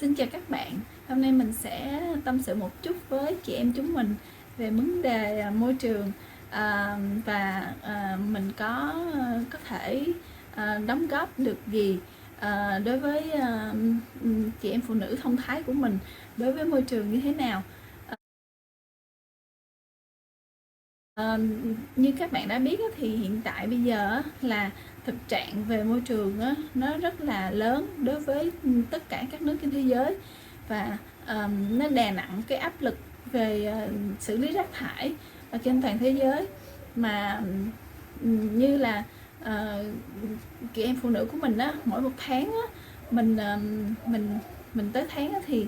Xin chào các bạn, hôm nay mình sẽ tâm sự một chút với chị em chúng mình về vấn đề môi trường và mình có thể đóng góp được gì đối với chị em phụ nữ thông thái của mình đối với môi trường như thế nào. Như các bạn đã biết thì hiện tại bây giờ là thực trạng về môi trường nó rất là lớn đối với tất cả các nước trên thế giới, và nó đè nặng cái áp lực về xử lý rác thải ở trên toàn thế giới. Mà như là chị em phụ nữ của mình mỗi một tháng mình tới tháng thì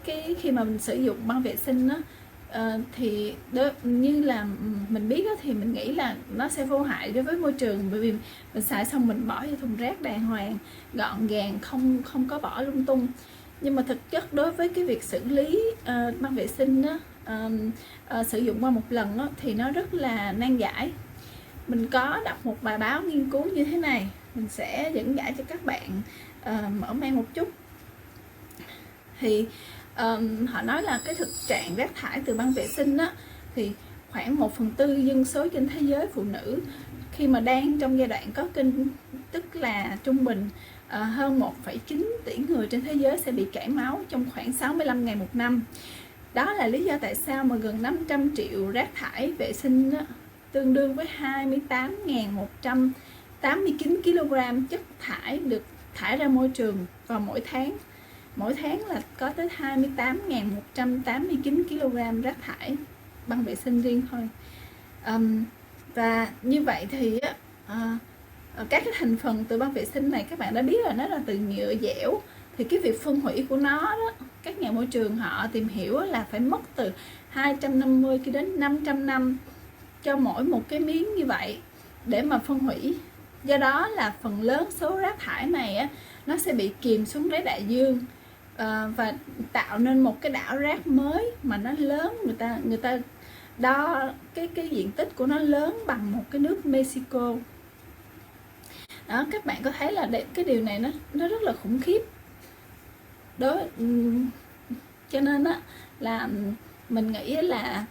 cái khi mà mình sử dụng băng vệ sinh thì như là mình biết thì mình nghĩ là nó sẽ vô hại đối với môi trường, bởi vì mình xài xong mình bỏ vào thùng rác đàng hoàng, gọn gàng, không có bỏ lung tung. Nhưng mà thực chất đối với cái việc xử lý băng vệ sinh sử dụng qua một lần thì nó rất là nan giải. Mình có đọc một bài báo nghiên cứu như thế này, mình sẽ dẫn giải cho các bạn mở mang một chút. Thì họ nói là cái thực trạng rác thải từ băng vệ sinh thì khoảng 1/4 dân số trên thế giới phụ nữ khi mà đang trong giai đoạn có kinh, tức là trung bình hơn 1,9 tỷ người trên thế giới sẽ bị chảy máu trong khoảng 65 ngày một năm. Đó là lý do tại sao mà gần 500 triệu rác thải vệ sinh tương đương với 28.189 kg chất thải được thải ra môi trường vào mỗi tháng. Mỗi tháng là có tới 28.189 kg rác thải băng vệ sinh riêng thôi. Và như vậy thì các cái thành phần từ băng vệ sinh này các bạn đã biết là nó là từ nhựa dẻo, thì cái việc phân hủy của nó đó, các nhà môi trường họ tìm hiểu là phải mất từ 250 cho đến 500 năm cho mỗi một cái miếng như vậy để mà phân hủy. Do đó là phần lớn số rác thải này nó sẽ bị chìm xuống đáy đại dương và tạo nên một cái đảo rác mới mà nó lớn, người ta đo cái diện tích của nó lớn bằng một cái nước Mexico. Đó, các bạn có thấy là cái điều này nó rất là khủng khiếp. Đó, cho nên là mình nghĩ là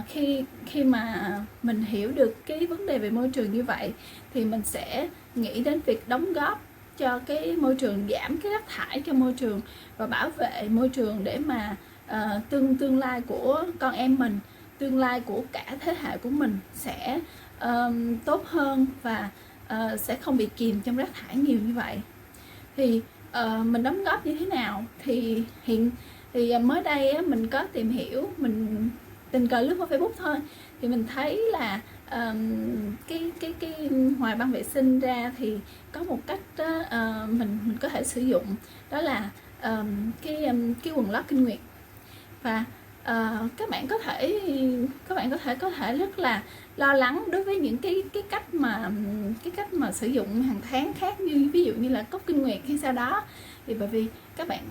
khi mà mình hiểu được cái vấn đề về môi trường như vậy thì mình sẽ nghĩ đến việc đóng góp cho cái môi trường, giảm cái rác thải cho môi trường và bảo vệ môi trường để mà tương lai của con em mình, tương lai của cả thế hệ của mình sẽ tốt hơn và sẽ không bị chìm trong rác thải nhiều như vậy. Thì mình đóng góp như thế nào thì mới đây mình có tìm hiểu, mình tình cờ lướt qua Facebook thôi, thì mình thấy là cái ngoài băng vệ sinh ra thì có một cách mình có thể sử dụng, đó là cái quần lót kinh nguyệt. Và các bạn có thể rất là lo lắng đối với những cái cách mà sử dụng hàng tháng khác, như ví dụ như là cốc kinh nguyệt hay sao đó. Thì bởi vì các bạn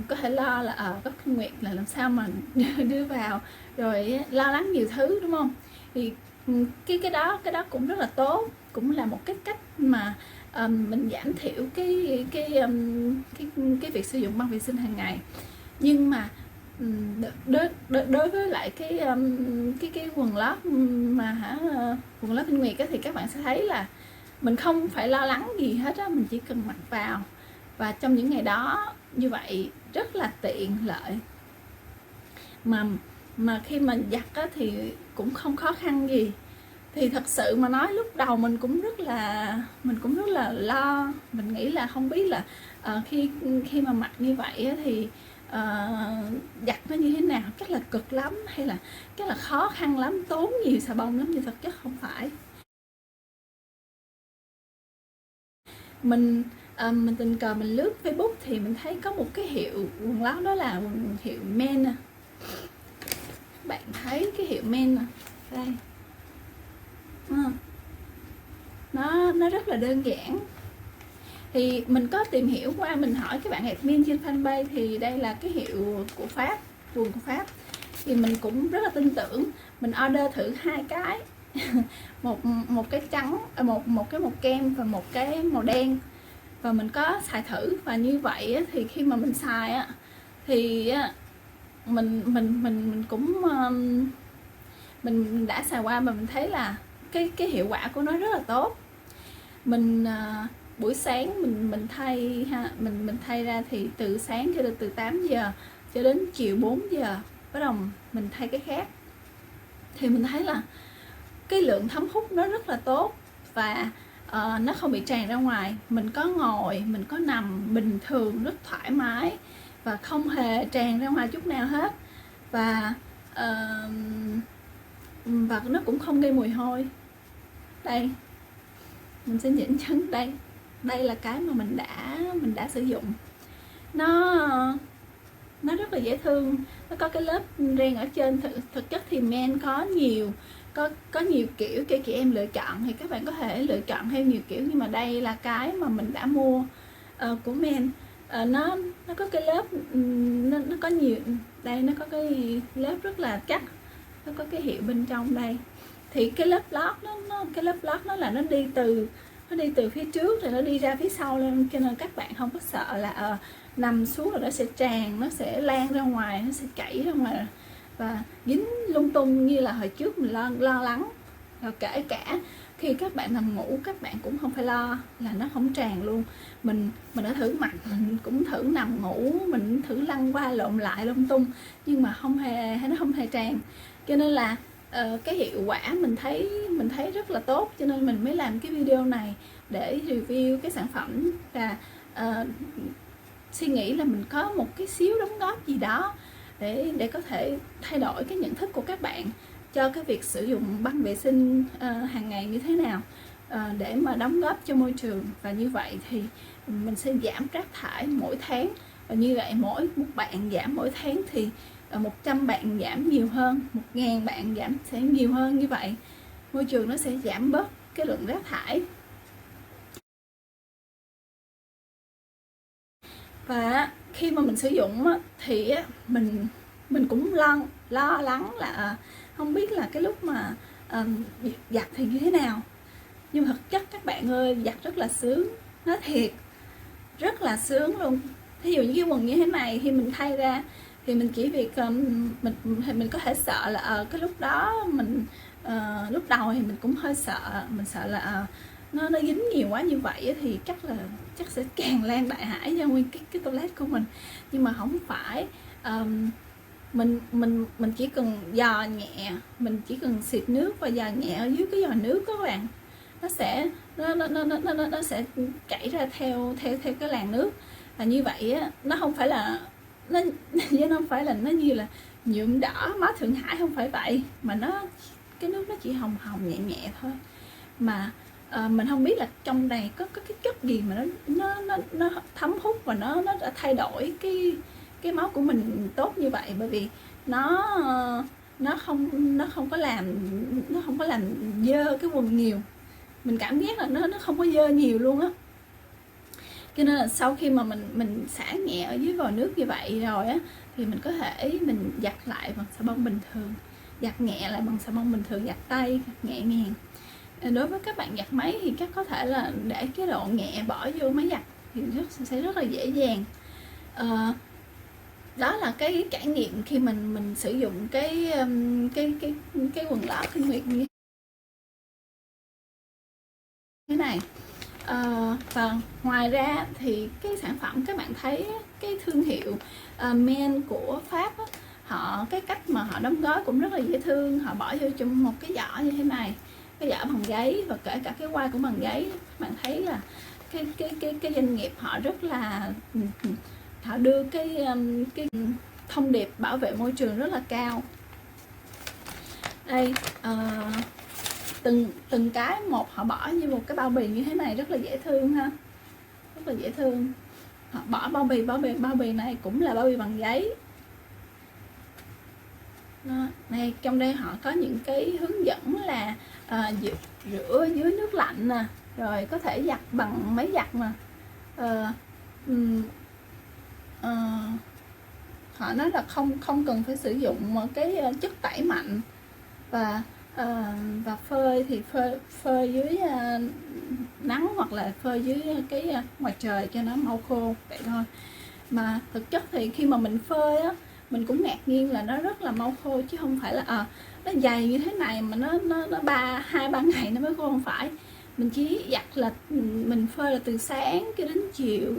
có thể lo là cốc kinh nguyệt là làm sao mà đưa vào, rồi lo lắng nhiều thứ, đúng không? Thì cái đó cũng rất là tốt, cũng là một cái cách mà mình giảm thiểu cái việc sử dụng băng vệ sinh hàng ngày. Nhưng mà đối với lại cái quần lót quần lót kinh nguyệt thì các bạn sẽ thấy là mình không phải lo lắng gì hết mình chỉ cần mặc vào, và trong những ngày đó như vậy rất là tiện lợi, mà khi mà giặt thì cũng không khó khăn gì. Thì thật sự mà nói, lúc đầu mình cũng rất là lo, mình nghĩ là không biết là khi mà mặc như vậy thì giặt nó như thế nào, chắc là cực lắm hay là chắc là khó khăn lắm, tốn nhiều xà bông lắm, nhưng thực chất không phải. Mình tình cờ mình lướt Facebook thì mình thấy có một cái hiệu quần lót, đó là hiệu Men. Bạn thấy cái hiệu Men đây, nó rất là đơn giản. Thì mình có tìm hiểu qua, mình hỏi các bạn admin trên fanpage, thì đây là cái hiệu của Pháp, quần của Pháp. Thì mình cũng rất là tin tưởng, mình order thử 2 cái một cái trắng, một cái màu kem và một cái màu đen. và mình có xài thử. Và như vậy á, thì khi mà mình xài á, thì á, mình cũng mình đã xài qua và mình thấy là cái hiệu quả của nó rất là tốt. Mình buổi sáng mình thay ha, mình thay ra thì từ sáng cho đến từ 8 giờ cho đến chiều 4 giờ bắt đầu mình thay cái khác, thì mình thấy là cái lượng thấm hút nó rất là tốt và nó không bị tràn ra ngoài. Mình có ngồi, mình có nằm bình thường rất thoải mái và không hề tràn ra ngoài chút nào hết. Và nó cũng không gây mùi hôi. Đây, mình xin dẫn chứng đây. Đây là cái mà mình đã sử dụng. Nó rất là dễ thương. Nó có cái lớp ren ở trên. Thực chất thì men có nhiều kiểu cho chị em lựa chọn, thì các bạn có thể lựa chọn theo nhiều kiểu, nhưng mà đây là cái mà mình đã mua của men. Nó có cái lớp, nó có nhiều, đây nó có cái lớp rất là chắc, nó có cái hiệu bên trong đây. Thì cái lớp lót cái lớp lót nó là nó đi từ phía trước rồi nó đi ra phía sau lên, cho nên các bạn không có sợ là nằm xuống rồi nó sẽ tràn, nó sẽ lan ra ngoài, nó sẽ chảy ra ngoài và dính lung tung như là hồi trước mình lo lắng. Rồi kể cả khi các bạn nằm ngủ, các bạn cũng không phải lo là nó không tràn luôn. Mình đã thử mặc, mình cũng thử nằm ngủ, mình thử lăn qua lộn lại lung tung, nhưng mà nó không hề tràn. Cho nên là cái hiệu quả mình thấy rất là tốt, cho nên mình mới làm cái video này để review cái sản phẩm và suy nghĩ là mình có một cái xíu đóng góp gì đó để có thể thay đổi cái nhận thức của các bạn cho cái việc sử dụng băng vệ sinh hàng ngày như thế nào, để mà đóng góp cho môi trường. Và như vậy thì mình sẽ giảm rác thải mỗi tháng, và như vậy mỗi một bạn giảm mỗi tháng thì 100 bạn giảm nhiều hơn, 1000 bạn giảm sẽ nhiều hơn. Như vậy môi trường nó sẽ giảm bớt cái lượng rác thải. Và khi mà mình sử dụng thì mình cũng lo lắng là không biết là cái lúc mà giặt thì như thế nào. Nhưng thực chất các bạn ơi, giặt rất là sướng, nói thiệt, rất là sướng luôn. Thí dụ như cái quần như thế này khi mình thay ra thì mình chỉ việc mình có thể sợ là cái lúc đó lúc đầu thì mình cũng hơi sợ, mình sợ là nó dính nhiều quá như vậy thì chắc sẽ tràn lan đại hải ra nguyên cái toilet của mình. Nhưng mà không phải, mình chỉ cần dò nhẹ, mình chỉ cần xịt nước và dò nhẹ ở dưới cái giò nước các bạn, nó sẽ chảy ra theo cái làn nước. Và như vậy á, nó không phải là nó như là nhuộm đỏ máu Thượng Hải, không phải vậy, mà cái nước nó chỉ hồng nhẹ nhẹ thôi. Mà mình không biết là trong này có cái chất gì mà nó thấm hút và nó đã thay đổi cái máu của mình tốt như vậy. Bởi vì nó không có làm dơ cái quần nhiều. Mình cảm giác là nó không có dơ nhiều luôn á. Cho nên là sau khi mà mình xả nhẹ ở dưới vòi nước như vậy rồi á, thì mình có thể mình giặt lại bằng xà bông bình thường, giặt nhẹ lại bằng xà bông bình thường, giặt tay nhẹ nhàng. Đối với các bạn giặt máy thì các có thể là để cái độ nhẹ bỏ vô máy giặt thì sẽ rất là dễ dàng. Đó là cái trải nghiệm khi mình sử dụng cái quần lót Thiên Nguyệt như thế này. Và ngoài ra thì cái sản phẩm các bạn thấy cái thương hiệu men của Pháp á, cái cách mà họ đóng gói cũng rất là dễ thương. Họ bỏ vô trong một cái giỏ như thế này, cái giỏ bằng giấy, và kể cả cái quai cũng bằng giấy. Các bạn thấy là cái doanh nghiệp họ rất là, họ đưa cái thông điệp bảo vệ môi trường rất là cao. Đây, từng cái một họ bỏ như một cái bao bì như thế này, rất là dễ thương ha, rất là dễ thương. Họ bỏ bao bì này cũng là bao bì bằng giấy. Đó, này trong đây họ có những cái hướng dẫn là rửa dưới nước lạnh nè, rồi có thể giặt bằng máy giặt mà. Họ nói là không cần phải sử dụng một cái chất tẩy mạnh, và phơi thì phơi dưới nắng hoặc là phơi dưới cái ngoài trời cho nó mau khô vậy thôi. Mà thực chất thì khi mà mình phơi á, mình cũng ngạc nhiên là nó rất là mau khô, chứ không phải là nó dày như thế này mà nó 2-3 ngày nó mới khô, không phải. Mình chỉ giặt là mình phơi là từ sáng cho đến chiều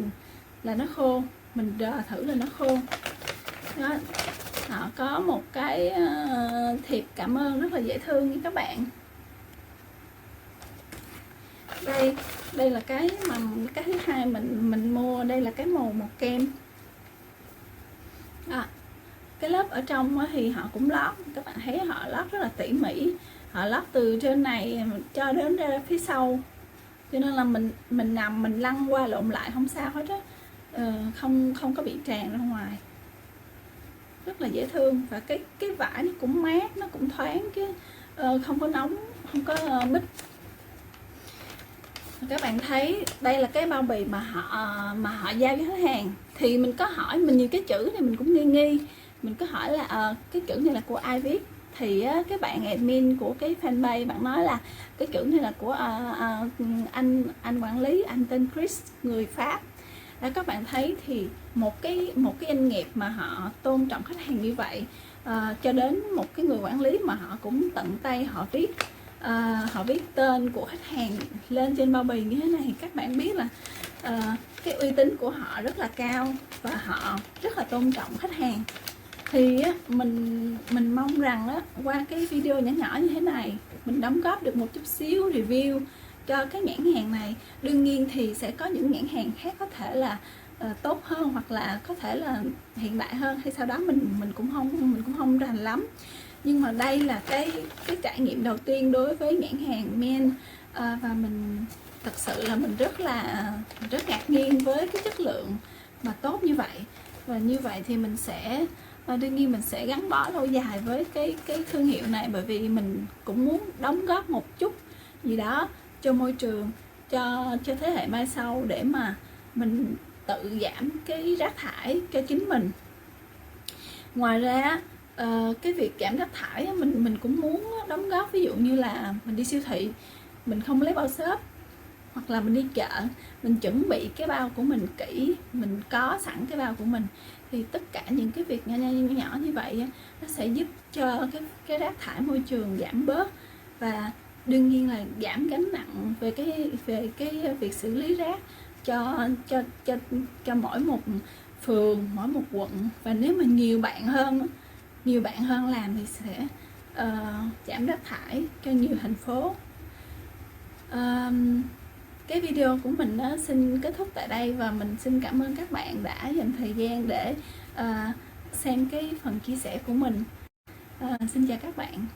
là nó khô, mình thử là nó khô đó. Họ có một cái thiệp cảm ơn rất là dễ thương với các bạn. Đây là cái thứ hai mình mua, đây là cái màu kem. Cái lớp ở trong thì họ cũng lót, các bạn thấy họ lót rất là tỉ mỉ, họ lót từ trên này cho đến ra phía sau, cho nên là mình nằm mình lăn qua lộn lại không sao hết á, không có bị tràn ra ngoài, rất là dễ thương. Và cái vải nó cũng mát, nó cũng thoáng chứ không có nóng, không có mít. Các bạn thấy đây là cái bao bì mà họ giao cho khách hàng, thì mình có hỏi, mình nhìn cái chữ này mình cũng nghi, mình có hỏi là cái chữ này là của ai viết, thì cái bạn admin của cái fanpage bạn nói là cái chữ này là của anh quản lý, anh tên Chris, người Pháp. Đó, các bạn thấy thì một cái doanh nghiệp mà họ tôn trọng khách hàng như vậy, cho đến một cái người quản lý mà họ cũng tận tay họ viết tên của khách hàng lên trên bao bì như thế này, thì các bạn biết là cái uy tín của họ rất là cao và họ rất là tôn trọng khách hàng. Thì mình mong rằng đó, qua cái video nhỏ nhỏ như thế này, mình đóng góp được một chút xíu review cho cái nhãn hàng này. Đương nhiên thì sẽ có những nhãn hàng khác có thể là tốt hơn, hoặc là có thể là hiện đại hơn, hay sau đó mình cũng không rành lắm. Nhưng mà đây là cái trải nghiệm đầu tiên đối với nhãn hàng Men, và mình thật sự là mình rất ngạc nhiên với cái chất lượng mà tốt như vậy. Và như vậy thì mình sẽ đương nhiên mình sẽ gắn bó lâu dài với cái thương hiệu này, bởi vì mình cũng muốn đóng góp một chút gì đó cho môi trường, cho thế hệ mai sau, để mà mình tự giảm cái rác thải cho chính mình. Ngoài ra cái việc giảm rác thải mình cũng muốn đóng góp, ví dụ như là mình đi siêu thị mình không lấy bao xốp, hoặc là mình đi chợ mình chuẩn bị cái bao của mình kỹ, mình có sẵn cái bao của mình, thì tất cả những cái việc nhỏ như vậy nó sẽ giúp cho cái rác thải môi trường giảm bớt, và đương nhiên là giảm gánh nặng về cái việc xử lý rác cho mỗi một phường, mỗi một quận. Và nếu mà nhiều bạn hơn làm thì sẽ giảm rác thải cho nhiều thành phố. Cái video của mình xin kết thúc tại đây, và mình xin cảm ơn các bạn đã dành thời gian để xem cái phần chia sẻ của mình. Xin chào các bạn.